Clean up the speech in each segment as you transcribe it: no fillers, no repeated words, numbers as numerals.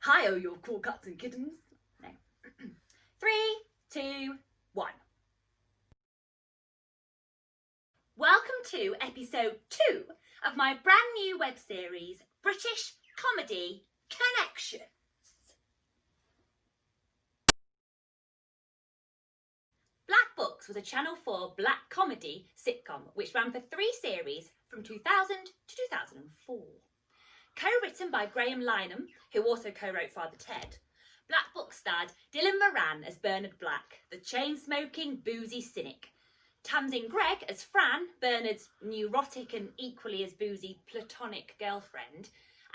Hi, oh, you cool cats and kittens. No. 3, 2, 1. Welcome to episode 2 of my brand new web series, British Comedy Connections. Black Books was a Channel 4 black comedy sitcom which ran for 3 series from 2000 to 2004. Co-written by Graham Lynham, who also co-wrote Father Ted, Black Books starred Dylan Moran as Bernard Black, the chain-smoking, boozy cynic, Tamsin Gregg as Fran, Bernard's neurotic and equally as boozy platonic girlfriend,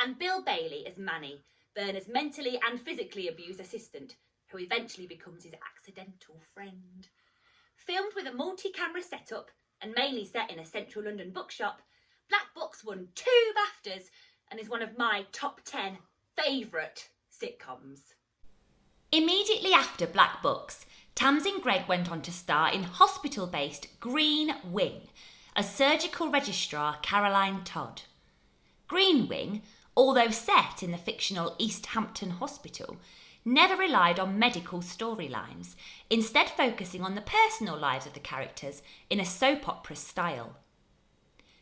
and Bill Bailey as Manny, Bernard's mentally and physically abused assistant, who eventually becomes his accidental friend. Filmed with a multi-camera setup and mainly set in a central London bookshop, Black Books won 2 BAFTAs and is one of my top 10 favourite sitcoms. Immediately after Black Books, Tamsin Gregg went on to star in hospital-based Green Wing as surgical registrar Caroline Todd. Green Wing, although set in the fictional East Hampton Hospital, never relied on medical storylines, instead focusing on the personal lives of the characters in a soap opera style.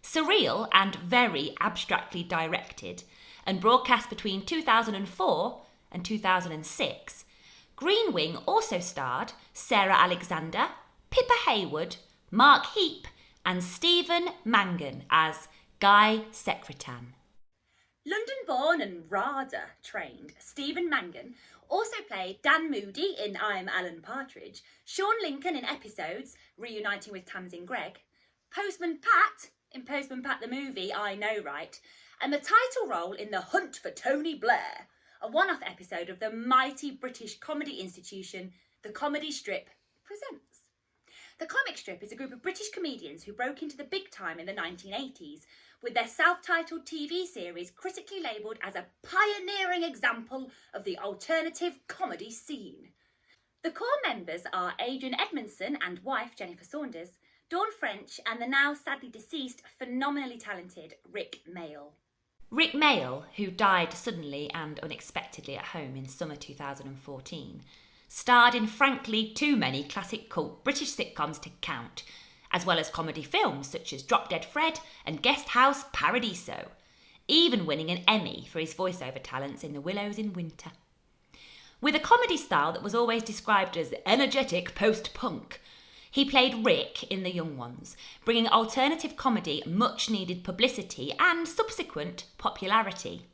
Surreal and very abstractly directed, and broadcast between 2004 and 2006, Green Wing also starred Sarah Alexander, Pippa Haywood, Mark Heap, and Stephen Mangan as Guy Secretan. London-born and RADA trained Stephen Mangan also played Dan Moody in I'm Alan Partridge, Sean Lincoln in Episodes, reuniting with Tamsin Gregg, Postman Pat in Postman Pat the movie, I Know Right, and the title role in The Hunt for Tony Blair, a one-off episode of the mighty British comedy institution, The Comedy Strip Presents. The comic strip is a group of British comedians who broke into the big time in the 1980s, with their self-titled TV series critically labelled as a pioneering example of the alternative comedy scene. The core members are Adrian Edmondson and wife Jennifer Saunders, Dawn French, and the now sadly deceased, phenomenally talented Rik Mayall. Rik Mayall, who died suddenly and unexpectedly at home in summer 2014, starred in frankly too many classic cult British sitcoms to count, as well as comedy films such as Drop Dead Fred and Guest House Paradiso, even winning an Emmy for his voiceover talents in The Willows in Winter. With a comedy style that was always described as energetic post-punk, he played Rick in The Young Ones, bringing alternative comedy much-needed publicity and subsequent popularity.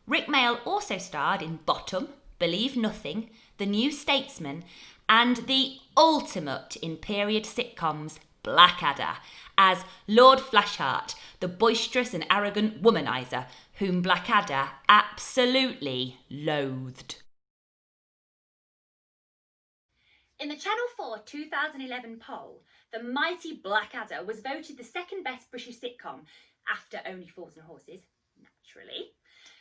Rik Mayall also starred in Bottom, Believe Nothing, The New Statesman, and the ultimate in period sitcoms, Blackadder, as Lord Flashheart, the boisterous and arrogant womanizer whom Blackadder absolutely loathed. In the Channel 4 2011 poll, the mighty Blackadder was voted the second best British sitcom after Only Fools and Horses, naturally.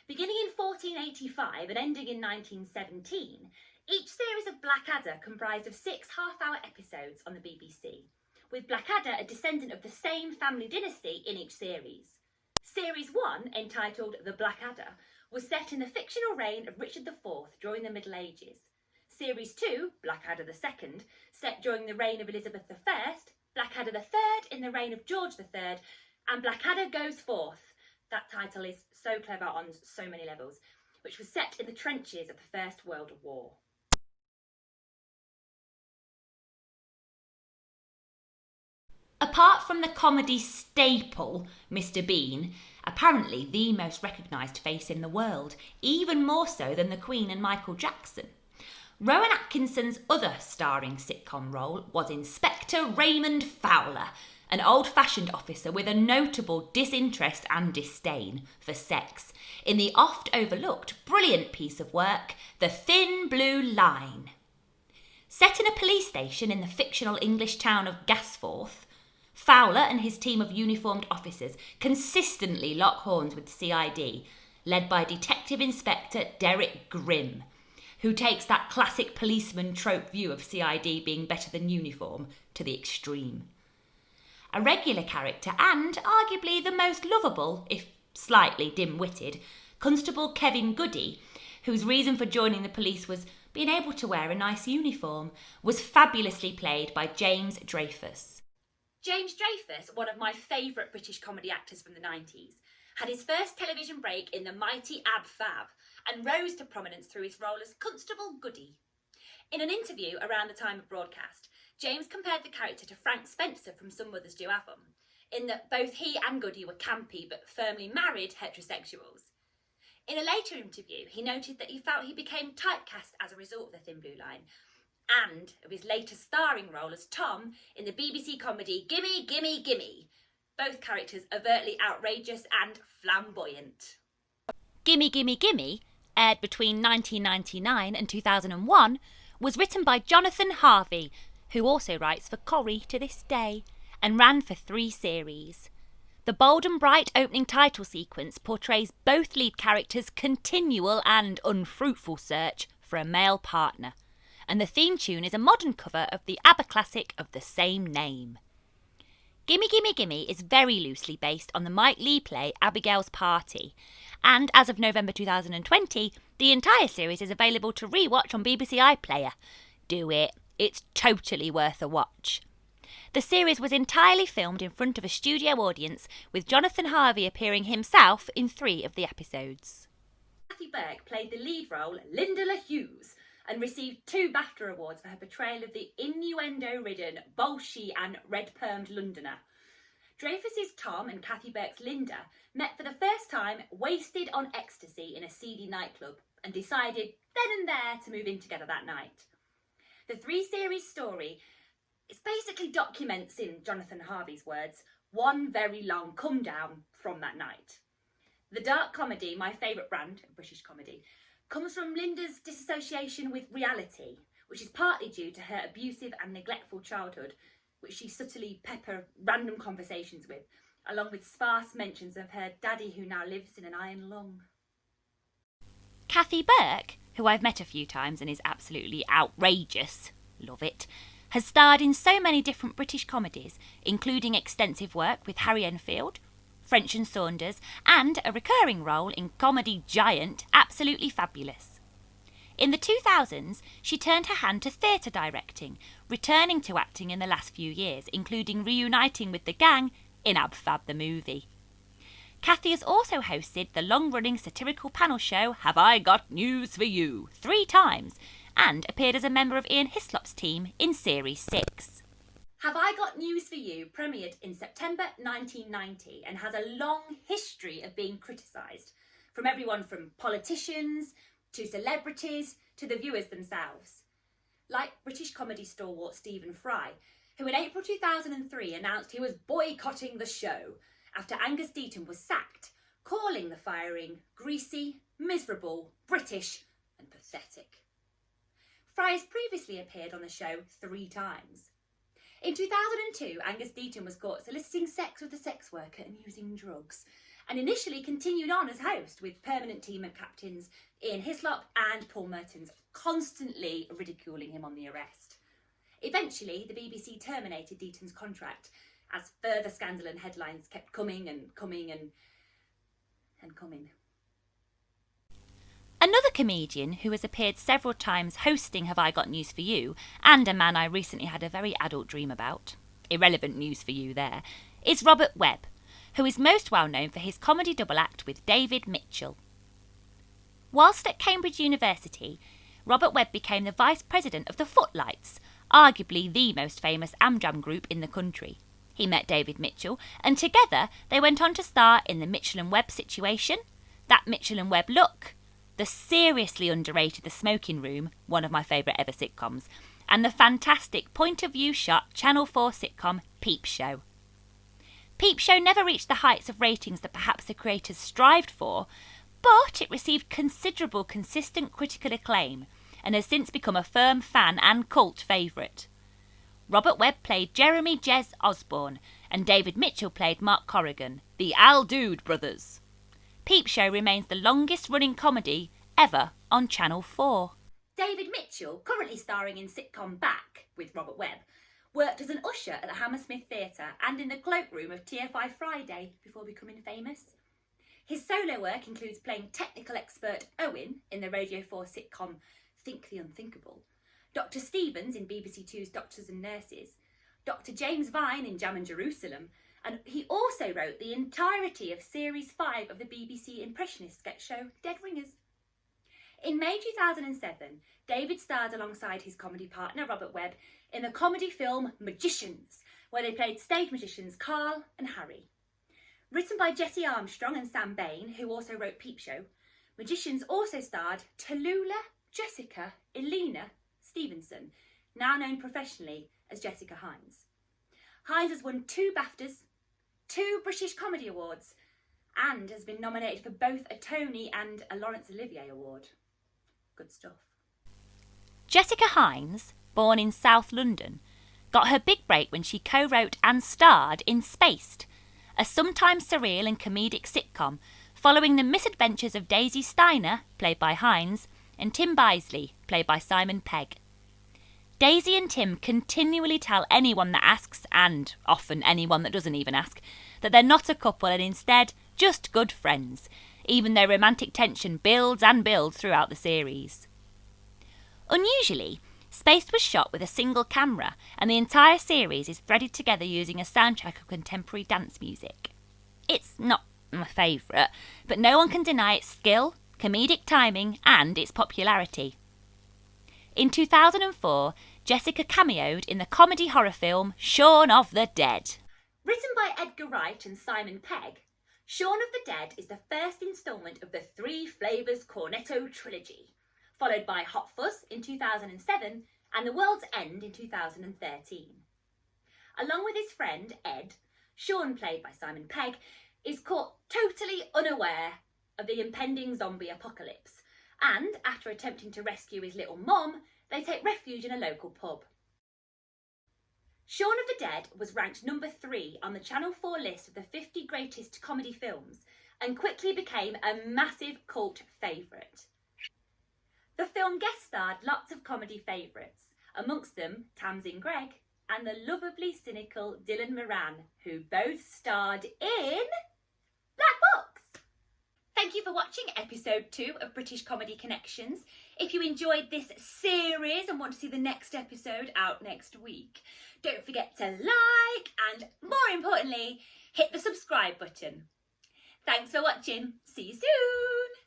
Beginning in 1485 and ending in 1917, each series of Blackadder comprised of 6 half-hour episodes on the BBC, with Blackadder a descendant of the same family dynasty in each series. Series 1, entitled The Blackadder, was set in the fictional reign of Richard IV during the Middle Ages. Series 2, Blackadder II, set during the reign of Elizabeth I, Blackadder III in the reign of George III, and Blackadder Goes Forth. That title is so clever on so many levels, which was set in the trenches of the First World War. Apart from the comedy staple, Mr. Bean, apparently the most recognised face in the world, even more so than the Queen and Michael Jackson, Rowan Atkinson's other starring sitcom role was Inspector Raymond Fowler, an old-fashioned officer with a notable disinterest and disdain for sex, in the oft-overlooked brilliant piece of work, The Thin Blue Line. Set in a police station in the fictional English town of Gasforth, Fowler and his team of uniformed officers consistently lock horns with the CID, led by Detective Inspector Derek Grimm, who takes that classic policeman trope view of CID being better than uniform to the extreme. A regular character and arguably the most lovable, if slightly dim-witted, Constable Kevin Goody, whose reason for joining the police was being able to wear a nice uniform, was fabulously played by James Dreyfus. James Dreyfus, one of my favourite British comedy actors from the 90s, had his first television break in the mighty Ab Fab and rose to prominence through his role as Constable Goody. In an interview around the time of broadcast, James compared the character to Frank Spencer from Some Mothers Do Have 'Em, in that both he and Goody were campy but firmly married heterosexuals. In a later interview, he noted that he felt he became typecast as a result of the Thin Blue Line, and of his later starring role as Tom in the BBC comedy Gimme, Gimme, Gimme, both characters overtly outrageous and flamboyant. Gimme, Gimme, Gimme, aired between 1999 and 2001, was written by Jonathan Harvey, who also writes for Corrie to this day, and ran for 3 series. The bold and bright opening title sequence portrays both lead characters' continual and unfruitful search for a male partner, and the theme tune is a modern cover of the ABBA classic of the same name. Gimme Gimme Gimme is very loosely based on the Mike Leigh play Abigail's Party, and as of November 2020, the entire series is available to re-watch on BBC iPlayer. Do it, it's totally worth a watch. The series was entirely filmed in front of a studio audience, with Jonathan Harvey appearing himself in 3 of the episodes. Kathy Burke played the lead role, Linda Hughes, and received 2 BAFTA awards for her portrayal of the innuendo-ridden, bolshy and red-permed Londoner. Dreyfus's Tom and Kathy Burke's Linda met for the first time wasted on ecstasy in a seedy nightclub and decided then and there to move in together that night. The 3-series story basically documents, in Jonathan Harvey's words, one very long come-down from that night. The dark comedy, my favourite brand of British comedy, comes from Linda's disassociation with reality, which is partly due to her abusive and neglectful childhood, which she subtly pepper random conversations with, along with sparse mentions of her daddy who now lives in an iron lung. Kathy Burke, who I've met a few times and is absolutely outrageous, love it, has starred in so many different British comedies, including extensive work with Harry Enfield, French and Saunders, and a recurring role in comedy giant Absolutely Fabulous. In the 2000s, she turned her hand to theatre directing, returning to acting in the last few years, including reuniting with the gang in Ab Fab the movie. Kathy has also hosted the long-running satirical panel show Have I Got News For You 3 times, and appeared as a member of Ian Hislop's team in Series 6. Have I Got News For You premiered in September 1990 and has a long history of being criticised, from everyone from politicians to celebrities to the viewers themselves. Like British comedy stalwart Stephen Fry, who in April 2003 announced he was boycotting the show after Angus Deaton was sacked, calling the firing greasy, miserable, British and pathetic. Fry has previously appeared on the show 3 times. In 2002, Angus Deaton was caught soliciting sex with a sex worker and using drugs, and initially continued on as host with permanent team of captains Ian Hislop and Paul Mertens constantly ridiculing him on the arrest. Eventually, the BBC terminated Deaton's contract as further scandal and headlines kept coming and coming and coming. Another comedian who has appeared several times hosting Have I Got News For You, and a man I recently had a very adult dream about, irrelevant news for you there, is Robert Webb, who is most well known for his comedy double act with David Mitchell. Whilst at Cambridge University, Robert Webb became the vice president of the Footlights, arguably the most famous Amdram group in the country. He met David Mitchell, and together they went on to star in the Mitchell and Webb Situation, That Mitchell and Webb Look, the seriously underrated The Smoking Room, one of my favourite ever sitcoms, and the fantastic point-of-view shot Channel 4 sitcom Peep Show. Peep Show never reached the heights of ratings that perhaps the creators strived for, but it received considerable consistent critical acclaim and has since become a firm fan and cult favourite. Robert Webb played Jeremy Jez Osborne, and David Mitchell played Mark Corrigan, the Al Dude brothers. Peep Show remains the longest-running comedy ever on Channel 4. David Mitchell, currently starring in sitcom Back with Robert Webb, worked as an usher at the Hammersmith Theatre and in the cloakroom of TFI Friday before becoming famous. His solo work includes playing technical expert Owen in the Radio 4 sitcom Think the Unthinkable, Dr. Stevens in BBC Two's Doctors and Nurses, Dr. James Vine in Jam and Jerusalem, and he also wrote the entirety of Series 5 of the BBC Impressionist sketch show Dead Ringers. In May 2007, David starred alongside his comedy partner Robert Webb in the comedy film Magicians, where they played stage magicians Carl and Harry. Written by Jesse Armstrong and Sam Bain, who also wrote Peep Show, Magicians also starred Tallulah Jessica Elena Stevenson, now known professionally as Jessica Hines. Hines has won 2 BAFTAs, 2 British Comedy Awards, and has been nominated for both a Tony and a Laurence Olivier Award. Good stuff. Jessica Hines, born in South London, got her big break when she co-wrote and starred in Spaced, a sometimes surreal and comedic sitcom following the misadventures of Daisy Steiner, played by Hines, and Tim Bisley, played by Simon Pegg. Daisy and Tim continually tell anyone that asks, and often anyone that doesn't even ask, that they're not a couple and instead just good friends, even though romantic tension builds and builds throughout the series. Unusually, Spaced was shot with a single camera, and the entire series is threaded together using a soundtrack of contemporary dance music. It's not my favourite, but no one can deny its skill, comedic timing, and its popularity. In 2004, Jessica cameoed in the comedy horror film Shaun of the Dead. Written by Edgar Wright and Simon Pegg, Shaun of the Dead is the first instalment of the Three Flavours Cornetto trilogy, followed by Hot Fuzz in 2007 and The World's End in 2013. Along with his friend Ed, Shaun, played by Simon Pegg, is caught totally unaware of the impending zombie apocalypse, and after attempting to rescue his little mom, they take refuge in a local pub. Shaun of the Dead was ranked number 3 on the Channel 4 list of the 50 greatest comedy films and quickly became a massive cult favourite. The film guest starred lots of comedy favourites, amongst them Tamsin Gregg and the lovably cynical Dylan Moran, who both starred in Black Box. Thank you for watching episode 2 of British Comedy Connections. If you enjoyed this series and want to see the next episode out next week, don't forget to like and, more importantly, hit the subscribe button. Thanks for watching. See you soon.